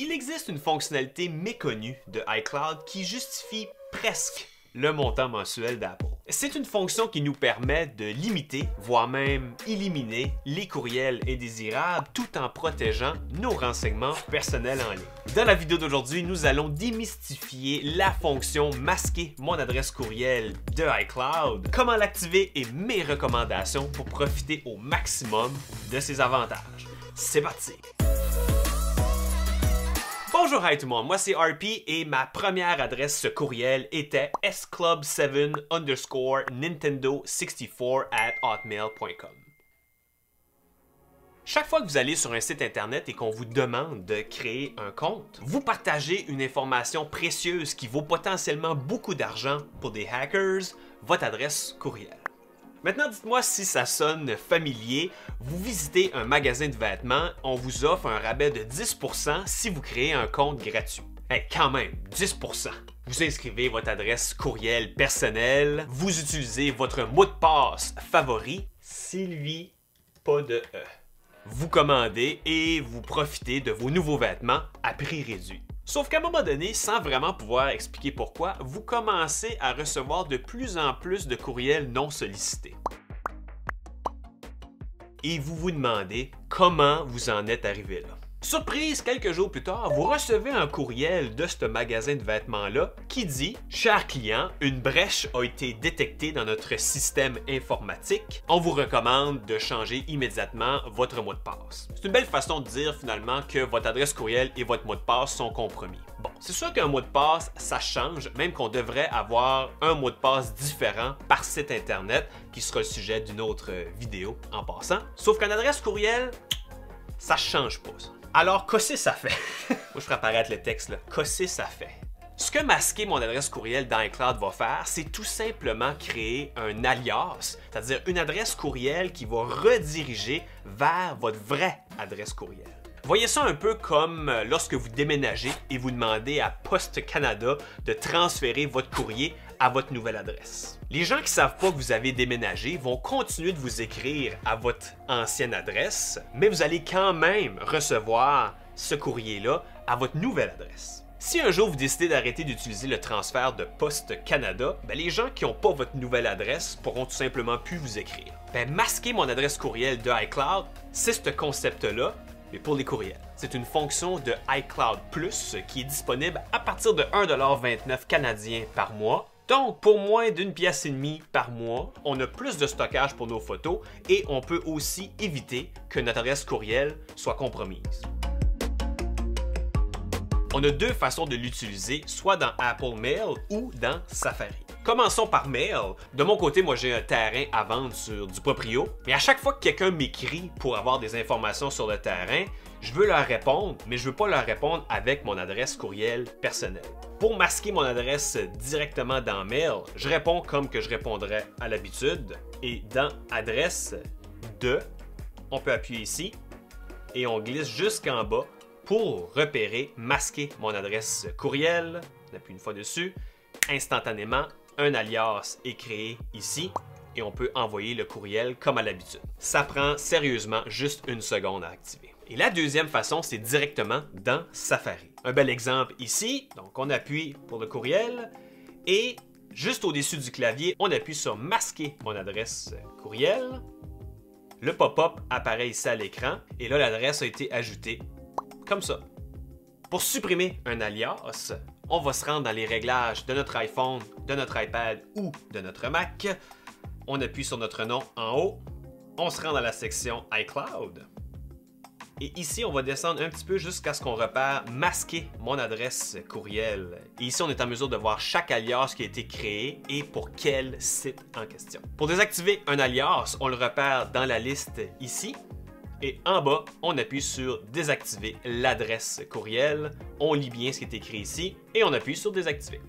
Il existe une fonctionnalité méconnue de iCloud qui justifie presque le montant mensuel d'Apple. C'est une fonction qui nous permet de limiter, voire même éliminer les courriels indésirables tout en protégeant nos renseignements personnels en ligne. Dans la vidéo d'aujourd'hui, nous allons démystifier la fonction masquer mon adresse courriel de iCloud, comment l'activer et mes recommandations pour profiter au maximum de ses avantages. C'est parti! Bonjour tout le monde, moi c'est RP et ma première adresse courriel était sclub7_nintendo64@hotmail.com. Chaque fois que vous allez sur un site internet et qu'on vous demande de créer un compte, vous partagez une information précieuse qui vaut potentiellement beaucoup d'argent pour des hackers, votre adresse courriel. Maintenant, dites-moi si ça sonne familier. Vous visitez un magasin de vêtements, on vous offre un rabais de 10% si vous créez un compte gratuit. Quand même, 10%. Vous inscrivez votre adresse courriel personnelle, vous utilisez votre mot de passe favori, Sylvie, pas de E. Vous commandez et vous profitez de vos nouveaux vêtements à prix réduit. Sauf qu'à un moment donné, sans vraiment pouvoir expliquer pourquoi, vous commencez à recevoir de plus en plus de courriels non sollicités. Et vous vous demandez comment vous en êtes arrivé là. Surprise, quelques jours plus tard, vous recevez un courriel de ce magasin de vêtements-là qui dit « Cher client, une brèche a été détectée dans notre système informatique. On vous recommande de changer immédiatement votre mot de passe. » C'est une belle façon de dire finalement que votre adresse courriel et votre mot de passe sont compromis. Bon, c'est sûr qu'un mot de passe, ça change, même qu'on devrait avoir un mot de passe différent par site internet, qui sera le sujet d'une autre vidéo en passant. Sauf qu'une adresse courriel, ça change pas ça. Alors, qu'est-ce que ça fait? Moi, je ferai apparaître le texte, là. Qu'est-ce que ça fait? Ce que masquer mon adresse courriel dans iCloud va faire, c'est tout simplement créer un alias, c'est-à-dire une adresse courriel qui va rediriger vers votre vraie adresse courriel. Voyez ça un peu comme lorsque vous déménagez et vous demandez à Poste Canada de transférer votre courrier à votre nouvelle adresse. Les gens qui ne savent pas que vous avez déménagé vont continuer de vous écrire à votre ancienne adresse, mais vous allez quand même recevoir ce courrier-là à votre nouvelle adresse. Si un jour vous décidez d'arrêter d'utiliser le transfert de Poste Canada, les gens qui n'ont pas votre nouvelle adresse pourront tout simplement plus vous écrire. Masquer mon adresse courriel de iCloud, c'est ce concept-là, mais pour les courriels. C'est une fonction de iCloud Plus qui est disponible à partir de 1,29$ canadien par mois. Donc, pour moins d'1,5 pièce par mois, on a plus de stockage pour nos photos et on peut aussi éviter que notre adresse courriel soit compromise. On a deux façons de l'utiliser, soit dans Apple Mail ou dans Safari. Commençons par Mail. De mon côté, moi j'ai un terrain à vendre sur du proprio, mais à chaque fois que quelqu'un m'écrit pour avoir des informations sur le terrain, je veux leur répondre, mais je ne veux pas leur répondre avec mon adresse courriel personnelle. Pour masquer mon adresse directement dans Mail, je réponds comme que je répondrais à l'habitude, et dans Adresse de, on peut appuyer ici, et on glisse jusqu'en bas pour repérer, masquer mon adresse courriel. On appuie une fois dessus, instantanément, un alias est créé ici et on peut envoyer le courriel comme à l'habitude. Ça prend sérieusement juste une seconde à activer. Et la deuxième façon, c'est directement dans Safari. Un bel exemple ici, donc on appuie pour le courriel et juste au-dessus du clavier, on appuie sur masquer mon adresse courriel. Le pop-up apparaît ici à l'écran et là l'adresse a été ajoutée comme ça. Pour supprimer un alias, on va se rendre dans les réglages de notre iPhone, de notre iPad ou de notre Mac. On appuie sur notre nom en haut. On se rend dans la section iCloud. Et ici, on va descendre un petit peu jusqu'à ce qu'on repère masquer mon adresse courriel. Et ici, on est en mesure de voir chaque alias qui a été créé et pour quel site en question. Pour désactiver un alias, on le repère dans la liste ici. Et en bas, on appuie sur « Désactiver l'adresse courriel ». On lit bien ce qui est écrit ici et on appuie sur « Désactiver ».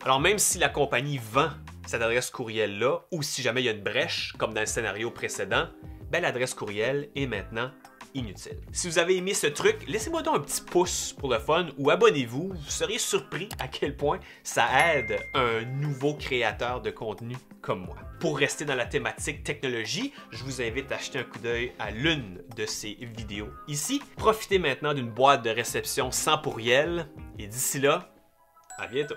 Alors même si la compagnie vend cette adresse courriel-là ou si jamais il y a une brèche, comme dans le scénario précédent, l'adresse courriel est maintenant inutile. Si vous avez aimé ce truc, laissez-moi donc un petit pouce pour le fun ou abonnez-vous. Vous seriez surpris à quel point ça aide un nouveau créateur de contenu comme moi. Pour rester dans la thématique technologie, je vous invite à jeter un coup d'œil à l'une de ces vidéos ici. Profitez maintenant d'une boîte de réception sans pourriel et d'ici là, à bientôt.